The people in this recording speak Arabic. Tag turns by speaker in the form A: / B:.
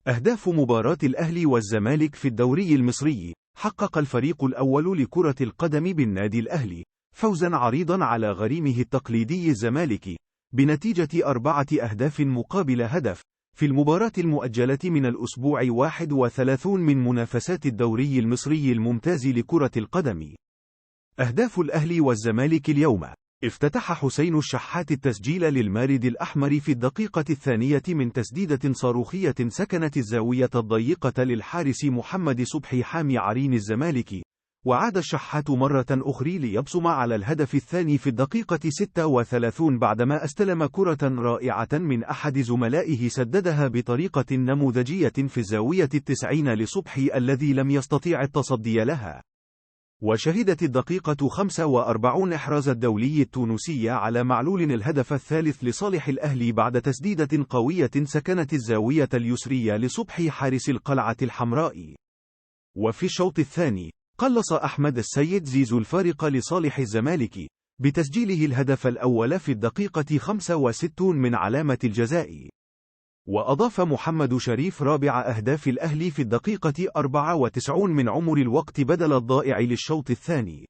A: أهداف مباراة الأهلي والزمالك في الدوري المصري. حقق الفريق الأول لكرة القدم بالنادي الأهلي فوزا عريضا على غريمه التقليدي الزمالك بنتيجة 4 أهداف مقابل هدف في المباراة المؤجلة من الأسبوع 31 من منافسات الدوري المصري الممتاز لكرة القدم. أهداف الأهلي والزمالك اليوم. افتتح حسين الشحات التسجيل للمارد الأحمر في الدقيقة 2 من تسديدة صاروخية سكنت الزاوية الضيقة للحارس محمد صبحي حامي عرين الزمالك، وعاد الشحات مرة أخرى ليبصم على الهدف الثاني في الدقيقة 36 بعدما استلم كرة رائعة من أحد زملائه سددها بطريقة نموذجية في الزاوية 90 لصبحي الذي لم يستطيع التصدي لها. وشهدت الدقيقة 45 إحراز الدولي التونسي على معلول الهدف الثالث لصالح الأهلي بعد تسديدة قوية سكنت الزاوية اليسرية لصبحي حارس القلعة الحمراء. وفي الشوط الثاني قلص أحمد السيد زيزو الفارق لصالح الزمالك بتسجيله الهدف الأول في الدقيقة 65 من علامة الجزاء. وأضاف محمد شريف رابع أهداف الأهلي في الدقيقة 94 من عمر الوقت بدل الضائع للشوط الثاني.